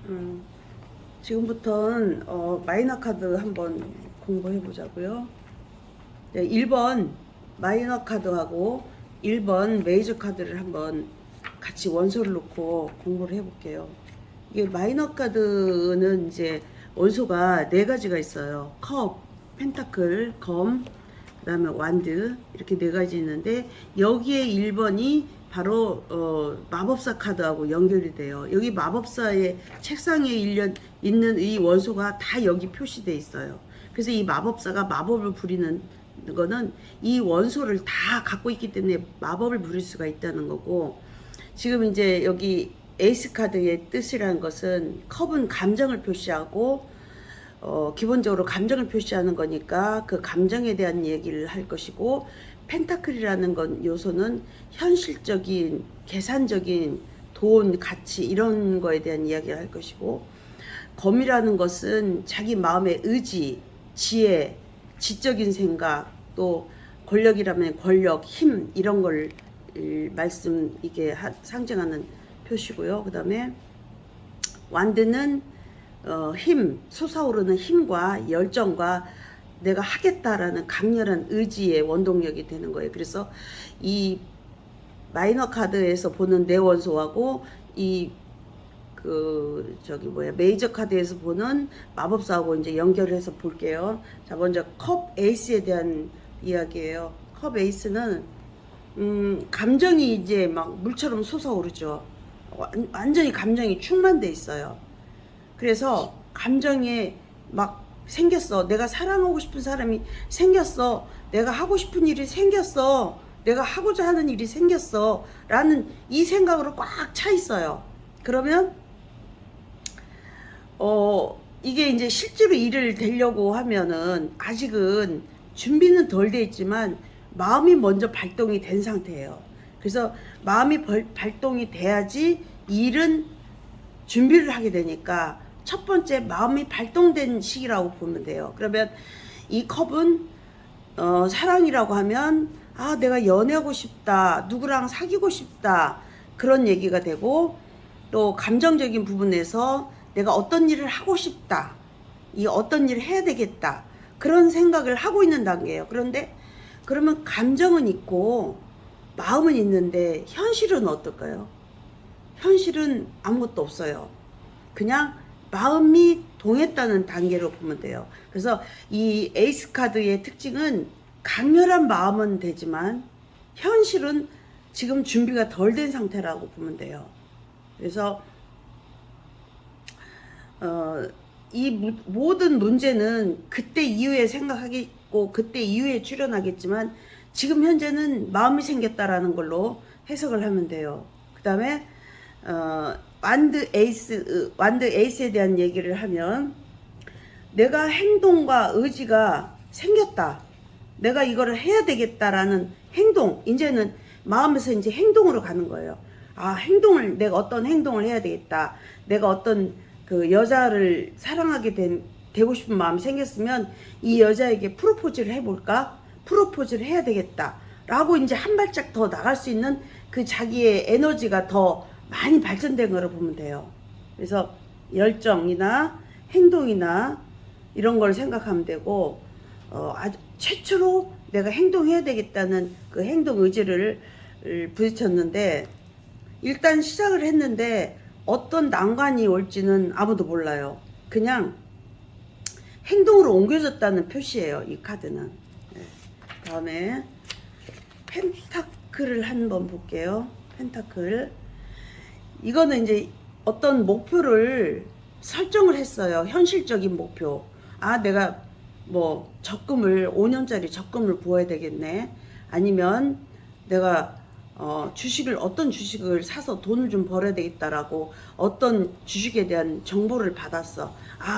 음, 지금부터는 마이너 카드 한번 공부해 보자고요. 네, 1번 마이너 카드하고 1번 메이저 카드를 한번 같이 원소를 놓고 공부를 해 볼게요. 이게 마이너 카드는 이제 원소가 네 가지가 있어요. 컵, 펜타클, 검, 그다음에 완드, 이렇게 네 가지 있는데 여기에 1번이 바로 마법사 카드하고 연결이 돼요. 여기 마법사의 책상에 있는 이 원소가 다 여기 표시돼 있어요. 그래서 이 마법사가 마법을 부리는 거는 이 원소를 다 갖고 있기 때문에 마법을 부릴 수가 있다는 거고, 지금 이제 여기 에이스 카드의 뜻이라는 것은 컵은 감정을 표시하고 기본적으로 감정을 표시하는 거니까 그 감정에 대한 얘기를 할 것이고, 펜타클이라는 건 요소는 현실적인 계산적인 돈, 가치 이런 거에 대한 이야기를 할 것이고, 검이라는 것은 자기 마음의 의지, 지혜, 지적인 생각, 또 권력이라면 권력, 힘 이런 걸 이게 상징하는 표시고요. 그 다음에 완드는 힘, 솟아오르는 힘과 열정과 내가 하겠다라는 강렬한 의지의 원동력이 되는 거예요. 그래서 이 마이너 카드에서 보는 내 원소하고 이 메이저 카드에서 보는 마법사하고 이제 연결해서 볼게요. 자, 먼저 컵 에이스에 대한 이야기예요. 컵 에이스는 감정이 이제 막 물처럼 솟아오르죠. 완전히 감정이 충만돼 있어요. 그래서 감정에 막 생겼어. 내가 사랑하고 싶은 사람이 생겼어. 내가 하고 싶은 일이 생겼어. 내가 하고자 하는 일이 생겼어. 라는 이 생각으로 꽉 차 있어요. 그러면 이게 이제 실제로 일을 되려고 하면은 아직은 준비는 덜 돼 있지만 마음이 먼저 발동이 된 상태예요. 그래서 마음이 발동이 돼야지 일은 준비를 하게 되니까 첫 번째 마음이 발동된 시기라고 보면 돼요. 그러면 이 컵은 사랑이라고 하면 내가 연애하고 싶다, 누구랑 사귀고 싶다, 그런 얘기가 되고, 또 감정적인 부분에서 내가 어떤 일을 하고 싶다, 이 어떤 일을 해야 되겠다, 그런 생각을 하고 있는 단계예요. 그런데 그러면 감정은 있고 마음은 있는데 현실은 어떨까요? 현실은 아무것도 없어요. 그냥 마음이 동했다는 단계로 보면 돼요. 그래서 이 에이스 카드의 특징은 강렬한 마음은 되지만 현실은 지금 준비가 덜 된 상태라고 보면 돼요. 그래서 이 모든 문제는 그때 이후에 생각하겠고 그때 이후에 출현하겠지만 지금 현재는 마음이 생겼다라는 걸로 해석을 하면 돼요. 그 다음에 완드 에이스에 대한 얘기를 하면 내가 행동과 의지가 생겼다. 내가 이거를 해야 되겠다라는 행동, 이제는 마음에서 이제 행동으로 가는 거예요. 내가 어떤 행동을 해야 되겠다. 내가 어떤 그 여자를 되고 싶은 마음이 생겼으면 이 여자에게 프로포즈를 해볼까? 프로포즈를 해야 되겠다. 라고 이제 한 발짝 더 나갈 수 있는 그 자기의 에너지가 더 많이 발전된 거로 보면 돼요. 그래서 열정이나 행동이나 이런 걸 생각하면 되고, 아주 최초로 내가 행동해야 되겠다는 그 행동 의지를 부딪혔는데, 일단 시작을 했는데 어떤 난관이 올지는 아무도 몰라요. 그냥 행동으로 옮겨졌다는 표시예요, 이 카드는. 네. 다음에 펜타클을 한번 볼게요. 펜타클. 이거는 이제 어떤 목표를 설정을 했어요. 현실적인 목표. 내가 뭐 적금을 5년짜리 적금을 부어야 되겠네. 아니면 내가 어떤 주식을 사서 돈을 좀 벌어야 되겠다라고 어떤 주식에 대한 정보를 받았어.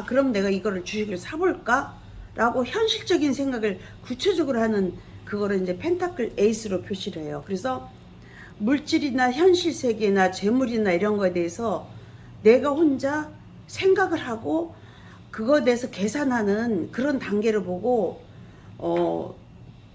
그럼 내가 이거를 주식을 사볼까? 라고 현실적인 생각을 구체적으로 하는 그거를 이제 펜타클 에이스로 표시를 해요. 그래서 물질이나 현실 세계나 재물이나 이런 거에 대해서 내가 혼자 생각을 하고 그거에 대해서 계산하는 그런 단계를 보고,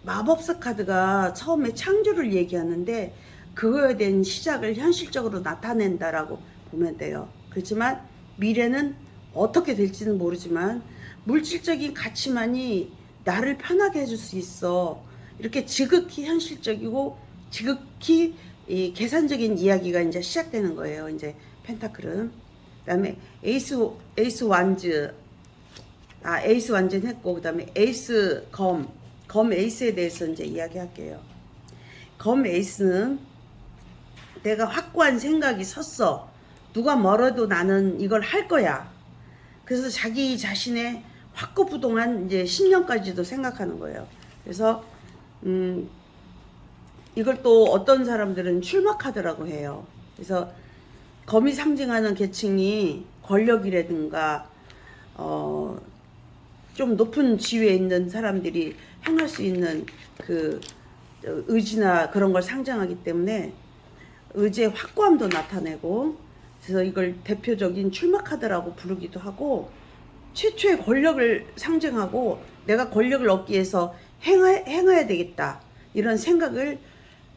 마법사 카드가 처음에 창조를 얘기하는데 그거에 대한 시작을 현실적으로 나타낸다라고 보면 돼요. 그렇지만 미래는 어떻게 될지는 모르지만 물질적인 가치만이 나를 편하게 해줄 수 있어. 이렇게 지극히 현실적이고 지극히 이 계산적인 이야기가 이제 시작되는 거예요. 이제 펜타클은. 그다음에 에이스 완즈, 에이스 완전 했고, 그다음에 에이스 검 에이스에 대해서 이제 이야기할게요. 검 에이스는 내가 확고한 생각이 섰어. 누가 멀어도 나는 이걸 할 거야. 그래서 자기 자신의 확고부동한 이제 신념까지도 생각하는 거예요. 그래서 이걸 또 어떤 사람들은 출마 카드라고 해요. 그래서 검이 상징하는 계층이 권력이라든가 좀 높은 지위에 있는 사람들이 행할 수 있는 그 의지나 그런 걸 상징하기 때문에 의지의 확고함도 나타내고, 그래서 이걸 대표적인 출마 카드라고 부르기도 하고, 최초의 권력을 상징하고 내가 권력을 얻기 위해서 행해야 되겠다 이런 생각을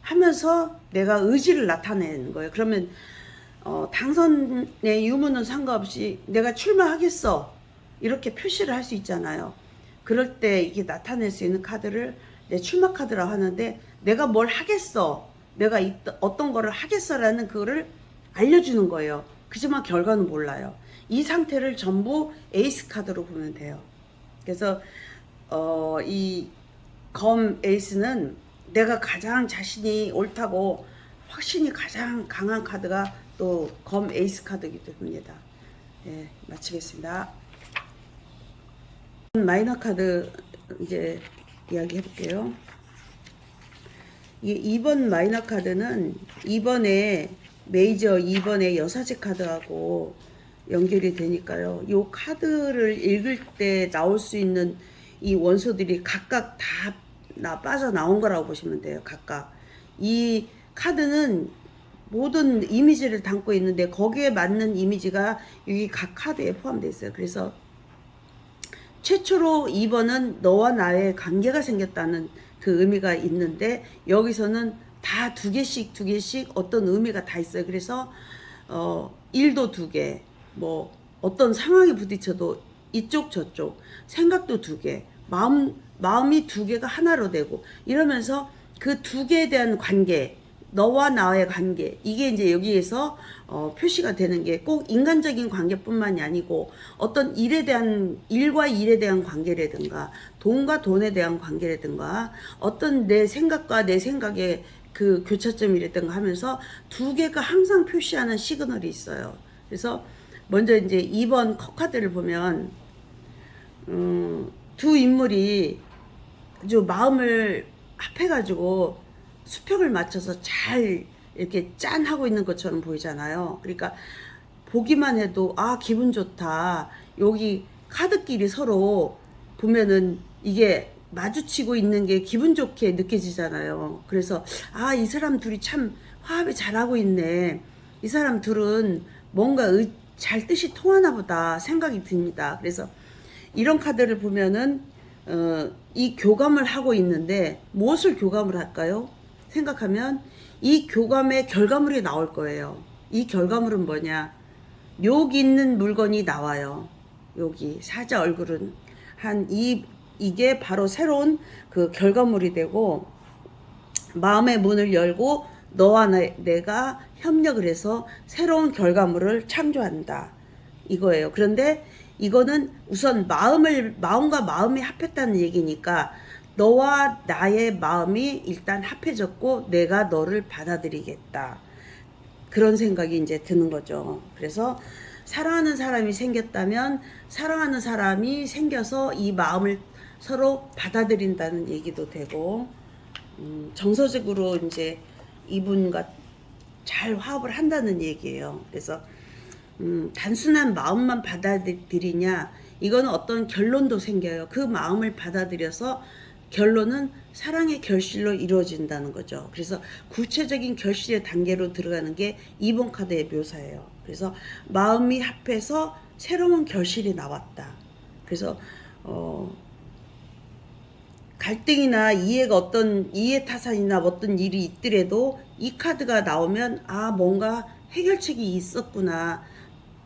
하면서 내가 의지를 나타내는 거예요. 그러면 당선의 유무는 상관없이 내가 출마하겠어 이렇게 표시를 할 수 있잖아요. 그럴 때 이게 나타낼 수 있는 카드를 내 출마 카드라고 하는데, 내가 뭘 하겠어, 내가 어떤 거를 하겠어라는 그거를 알려주는 거예요. 그지만 결과는 몰라요. 이 상태를 전부 에이스 카드로 보면 돼요. 그래서 이 검 에이스는 내가 가장 자신이 옳다고 확신이 가장 강한 카드가 또 검 에이스 카드이기도 합니다. 예, 마치겠습니다. 마이너 카드 이제 이야기 해볼게요. 이게 2번 마이너 카드는 2번에 메이저 2번의 여사제 카드하고 연결이 되니까요. 이 카드를 읽을 때 나올 수 있는 이 원소들이 각각 다 빠져나온 거라고 보시면 돼요. 각각. 이 카드는 모든 이미지를 담고 있는데 거기에 맞는 이미지가 여기 각 카드에 포함되어 있어요. 그래서 최초로 2번은 너와 나의 관계가 생겼다는 그 의미가 있는데, 여기서는 다 두 개씩 어떤 의미가 다 있어요. 그래서 일도 두 개, 뭐 어떤 상황에 부딪혀도 이쪽 저쪽, 생각도 두 개, 마음이 두 개가 하나로 되고, 이러면서 그 두 개에 대한 관계, 너와 나의 관계, 이게 이제 여기에서 표시가 되는 게 꼭 인간적인 관계뿐만이 아니고 어떤 일과 일에 대한 관계라든가 돈과 돈에 대한 관계라든가 어떤 내 생각과 내 생각의 그 교차점이라든가 하면서 두 개가 항상 표시하는 시그널이 있어요. 그래서 먼저 이제 2번 컵카드를 보면 두 인물이 아주 마음을 합해가지고 수평을 맞춰서 잘 이렇게 짠 하고 있는 것처럼 보이잖아요. 그러니까 보기만 해도 기분 좋다. 여기 카드끼리 서로 보면은 이게 마주치고 있는 게 기분 좋게 느껴지잖아요. 그래서 이 사람 둘이 참 화합이 잘하고 있네. 이 사람 둘은 뭔가 잘 뜻이 통하나 보다 생각이 듭니다. 그래서 이런 카드를 보면은 이 교감을 하고 있는데 무엇을 교감을 할까요? 생각하면 이 교감의 결과물이 나올 거예요. 이 결과물은 뭐냐? 여기 있는 물건이 나와요. 여기 사자 얼굴은 이게 바로 새로운 그 결과물이 되고, 마음의 문을 열고 너와 내가 협력을 해서 새로운 결과물을 창조한다 이거예요. 그런데 이거는 우선 마음과 마음이 합했다는 얘기니까 너와 나의 마음이 일단 합해졌고 내가 너를 받아들이겠다, 그런 생각이 이제 드는 거죠. 그래서 사랑하는 사람이 생겼다면 사랑하는 사람이 생겨서 이 마음을 서로 받아들인다는 얘기도 되고, 정서적으로 이제 이분과 잘 화합을 한다는 얘기예요. 그래서 단순한 마음만 받아들이냐, 이거는 어떤 결론도 생겨요. 그 마음을 받아들여서 결론은 사랑의 결실로 이루어진다는 거죠. 그래서 구체적인 결실의 단계로 들어가는 게 2번 카드의 묘사예요. 그래서 마음이 합해서 새로운 결실이 나왔다. 그래서 갈등이나 어떤 이해 타산이나 어떤 일이 있더라도 이 카드가 나오면 뭔가 해결책이 있었구나,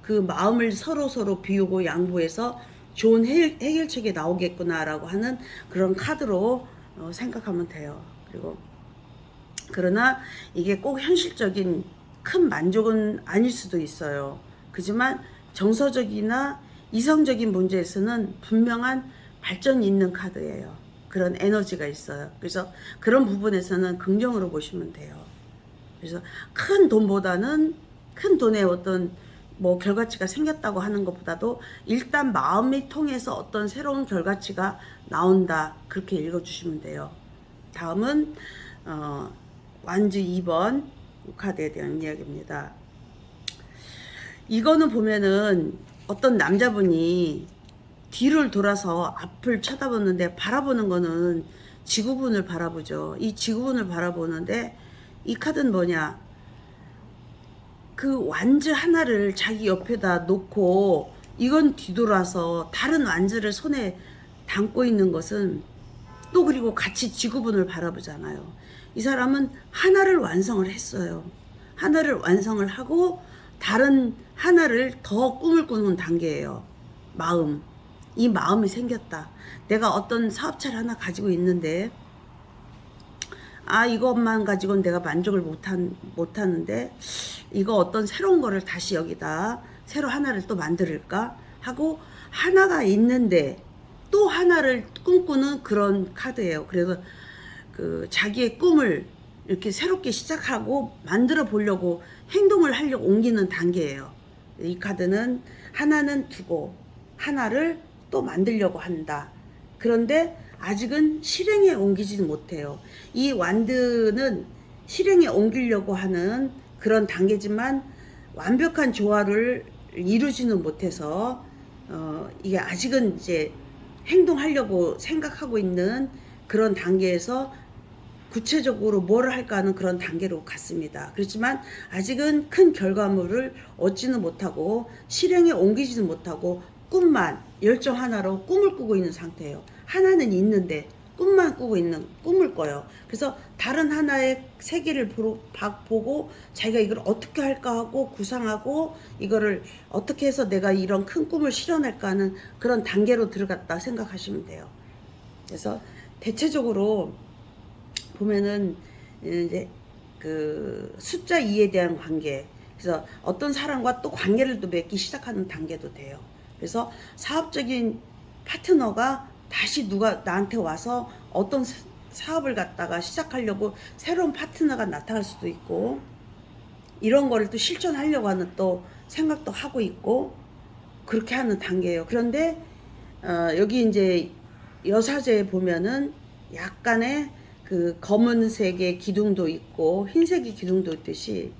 그 마음을 서로 비우고 양보해서 좋은 해결책이 나오겠구나라고 하는 그런 카드로 생각하면 돼요. 그리고 그러나 이게 꼭 현실적인 큰 만족은 아닐 수도 있어요. 그지만 정서적이나 이성적인 문제에서는 분명한 발전이 있는 카드예요. 그런 에너지가 있어요. 그래서 그런 부분에서는 긍정으로 보시면 돼요. 그래서 큰 돈보다는 큰 돈의 어떤 뭐 결과치가 생겼다고 하는 것보다도 일단 마음이 통해서 어떤 새로운 결과치가 나온다, 그렇게 읽어주시면 돼요. 다음은 완주 2번 카드에 대한 이야기입니다. 이거는 보면은 어떤 남자분이 뒤를 돌아서 앞을 쳐다보는데 바라보는 거는 지구본을 바라보죠. 이 지구본을 바라보는데 이 카드는 뭐냐, 그 완즈 하나를 자기 옆에다 놓고 이건 뒤돌아서 다른 완즈를 손에 담고 있는 것은 또 그리고 같이 지구본을 바라보잖아요. 이 사람은 하나를 완성을 했어요. 하나를 완성을 하고 다른 하나를 더 꿈을 꾸는 단계예요. 마음. 이 마음이 생겼다. 내가 어떤 사업체를 하나 가지고 있는데 이것만 가지고는 내가 만족을 못하는데 이거 어떤 새로운 거를 다시 여기다 새로 하나를 또 만들까 하고 하나가 있는데 또 하나를 꿈꾸는 그런 카드예요. 그래서 그 자기의 꿈을 이렇게 새롭게 시작하고 만들어 보려고 행동을 하려고 옮기는 단계예요. 이 카드는 하나는 두고 하나를 또 만들려고 한다. 그런데 아직은 실행에 옮기지는 못해요. 이 완드는 실행에 옮기려고 하는 그런 단계지만 완벽한 조화를 이루지는 못해서 이게 아직은 이제 행동하려고 생각하고 있는 그런 단계에서 구체적으로 뭘 할까 하는 그런 단계로 갔습니다. 그렇지만 아직은 큰 결과물을 얻지는 못하고 실행에 옮기지는 못하고 꿈만 열정 하나로 꿈을 꾸고 있는 상태예요. 하나는 있는데 꿈만 꾸고 있는 꿈을 꿔요. 그래서 다른 하나의 세계를 보고 자기가 이걸 어떻게 할까 하고 구상하고 이거를 어떻게 해서 내가 이런 큰 꿈을 실현할까 하는 그런 단계로 들어갔다 생각하시면 돼요. 그래서 대체적으로 보면은 이제 그 숫자 2에 대한 관계, 그래서 어떤 사람과 또 관계를 또 맺기 시작하는 단계도 돼요. 그래서 사업적인 파트너가 다시 누가 나한테 와서 어떤 사업을 갖다가 시작하려고 새로운 파트너가 나타날 수도 있고, 이런 거를 또 실천하려고 하는 또 생각도 하고 있고, 그렇게 하는 단계예요. 그런데 여기 이제 여사제에 보면은 약간의 그 검은색의 기둥도 있고 흰색의 기둥도 있듯이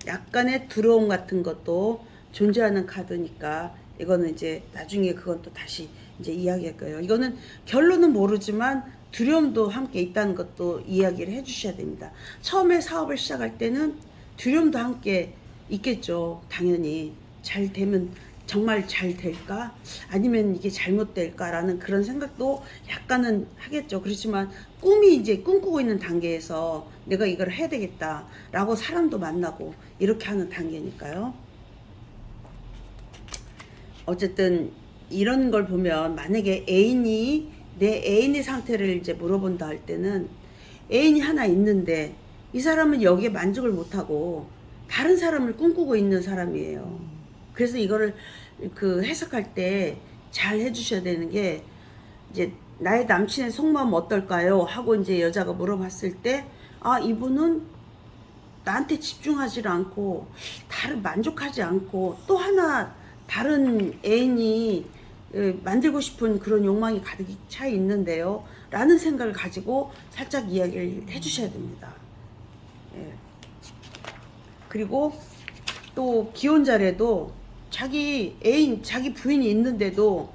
약간의 두려움 같은 것도 존재하는 카드니까, 이거는 이제 나중에 그건 또 다시 이제 이야기할 거예요. 이거는 결론은 모르지만 두려움도 함께 있다는 것도 이야기를 해주셔야 됩니다. 처음에 사업을 시작할 때는 두려움도 함께 있겠죠. 당연히 잘 되면 정말 잘 될까? 아니면 이게 잘못될까라는 그런 생각도 약간은 하겠죠. 그렇지만 꿈이 이제 꿈꾸고 있는 단계에서 내가 이걸 해야 되겠다라고 사람도 만나고 이렇게 하는 단계니까요. 어쨌든 이런 걸 보면 만약에 내 애인의 상태를 이제 물어본다 할 때는 애인이 하나 있는데 이 사람은 여기에 만족을 못하고 다른 사람을 꿈꾸고 있는 사람이에요. 그래서 이거를 그 해석할 때 잘 해주셔야 되는 게, 이제 나의 남친의 속마음 어떨까요? 하고 이제 여자가 물어봤을 때, 이분은 나한테 집중하지 않고 만족하지 않고 또 하나 다른 애인이 만들고 싶은 그런 욕망이 가득 차 있는데요 라는 생각을 가지고 살짝 이야기를 해주셔야 됩니다. 예. 그리고 또 기혼자래도 자기 애인, 자기 부인이 있는데도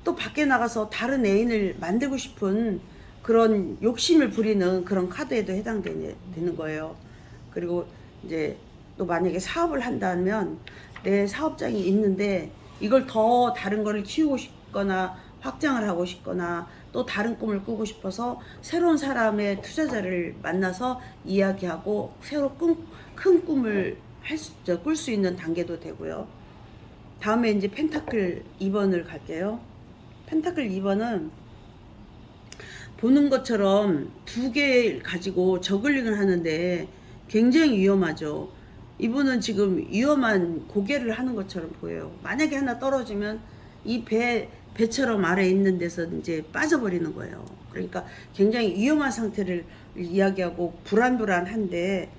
또 밖에 나가서 다른 애인을 만들고 싶은 그런 욕심을 부리는 그런 카드에도 해당되는 거예요. 그리고 이제 또 만약에 사업을 한다면 내 사업장이 있는데 이걸 더 다른 거를 키우고 싶거나 확장을 하고 싶거나 또 다른 꿈을 꾸고 싶어서 새로운 사람의 투자자를 만나서 이야기하고 새로 큰 꿈을 꿀 수 있는 단계도 되고요. 다음에 이제 펜타클 2번을 갈게요. 펜타클 2번은 보는 것처럼 두 개 가지고 저글링을 하는데 굉장히 위험하죠. 이분은 지금 위험한 고개를 하는 것처럼 보여요. 만약에 하나 떨어지면 이 배처럼 아래 있는 데서 이제 빠져버리는 거예요. 그러니까 굉장히 위험한 상태를 이야기하고 불안한데,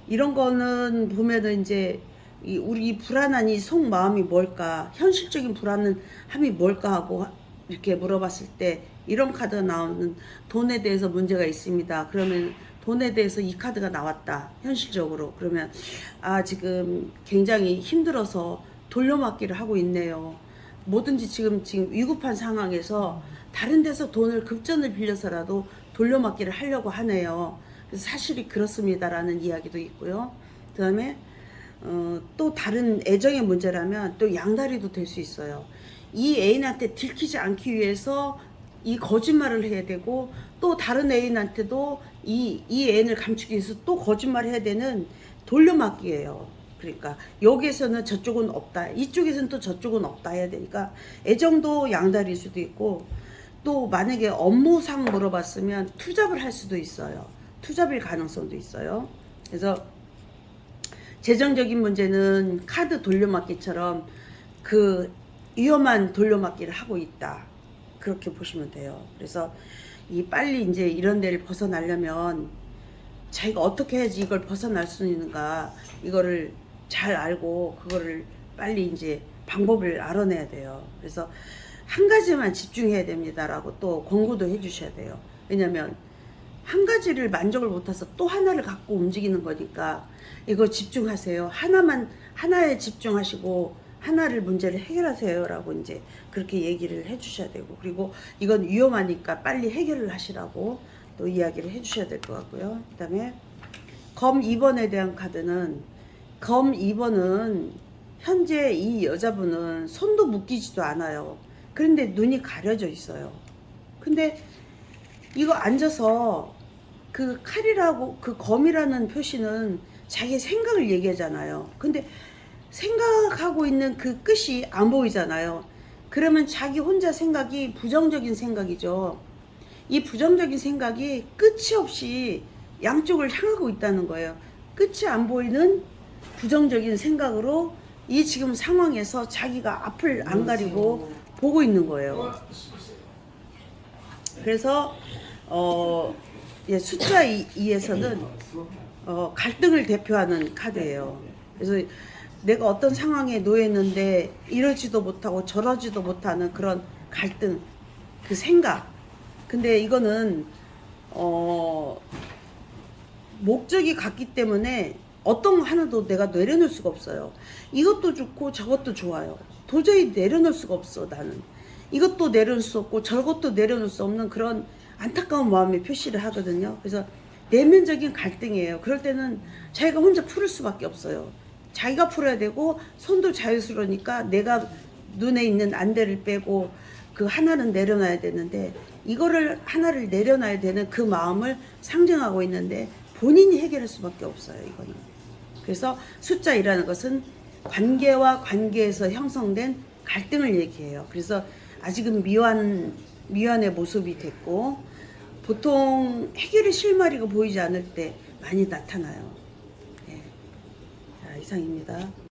이런 거는 보면은 이제 우리 불안한 이 속마음이 뭘까, 현실적인 불안함이 뭘까 하고 이렇게 물어봤을 때 이런 카드가 나오는, 돈에 대해서 문제가 있습니다. 그러면 돈에 대해서 이 카드가 나왔다, 현실적으로. 그러면 지금 굉장히 힘들어서 돌려막기를 하고 있네요. 뭐든지 지금 위급한 상황에서 다른 데서 돈을 급전을 빌려서라도 돌려막기를 하려고 하네요. 그래서 사실이 그렇습니다라는 이야기도 있고요. 그 다음에 또 다른 애정의 문제라면 또 양다리도 될 수 있어요. 이 애인한테 들키지 않기 위해서 이 거짓말을 해야 되고, 또 다른 애인한테도 이 애인을 감추기 위해서 또 거짓말을 해야 되는 돌려막기예요. 그러니까 여기에서는 저쪽은 없다, 이쪽에서는 또 저쪽은 없다 해야 되니까 애정도 양다리일 수도 있고, 또 만약에 업무상 물어봤으면 투잡을 할 수도 있어요. 투잡일 가능성도 있어요. 그래서 재정적인 문제는 카드 돌려막기처럼 그 위험한 돌려막기를 하고 있다, 그렇게 보시면 돼요. 그래서 빨리 이제 이런 데를 벗어나려면 자기가 어떻게 해야지 이걸 벗어날 수 있는가, 이거를 잘 알고 그거를 빨리 이제 방법을 알아내야 돼요. 그래서 한 가지만 집중해야 됩니다라고 또 권고도 해주셔야 돼요. 왜냐면 한 가지를 만족을 못해서 또 하나를 갖고 움직이는 거니까 이거 집중하세요. 하나에 집중하시고 하나를 문제를 해결하세요라고 이제 그렇게 얘기를 해주셔야 되고, 그리고 이건 위험하니까 빨리 해결을 하시라고 또 이야기를 해주셔야 될 것 같고요. 그다음에 검 2번에 대한 카드는, 검 2번은 현재 이 여자분은 손도 묶이지도 않아요. 그런데 눈이 가려져 있어요. 근데 이거 앉아서 그 칼이라고, 그 검이라는 표시는 자기 생각을 얘기하잖아요. 근데 생각하고 있는 그 끝이 안 보이잖아요. 그러면 자기 혼자 생각이 부정적인 생각이죠. 이 부정적인 생각이 끝이 없이 양쪽을 향하고 있다는 거예요. 끝이 안 보이는 부정적인 생각으로 이 지금 상황에서 자기가 앞을 안 가리고 보고 있는 거예요. 그래서 숫자 2에서는 갈등을 대표하는 카드예요. 그래서 내가 어떤 상황에 놓였는데 이러지도 못하고 저러지도 못하는 그런 갈등, 그 생각. 근데 이거는 목적이 같기 때문에 어떤 거 하나도 내가 내려놓을 수가 없어요. 이것도 좋고 저것도 좋아요. 도저히 내려놓을 수가 없어. 나는 이것도 내려놓을 수 없고 저것도 내려놓을 수 없는 그런 안타까운 마음의 표시를 하거든요. 그래서 내면적인 갈등이에요. 그럴 때는 자기가 혼자 풀을 수밖에 없어요. 자기가 풀어야 되고, 손도 자유스러우니까 내가 눈에 있는 안대를 빼고 그 하나는 내려놔야 되는데, 이거를 하나를 내려놔야 되는 그 마음을 상징하고 있는데 본인이 해결할 수밖에 없어요, 이거는. 그래서 숫자 2라는 것은 관계와 관계에서 형성된 갈등을 얘기해요. 그래서 아직은 미완의 모습이 됐고, 보통 해결의 실마리가 보이지 않을 때 많이 나타나요. 자, 이상입니다.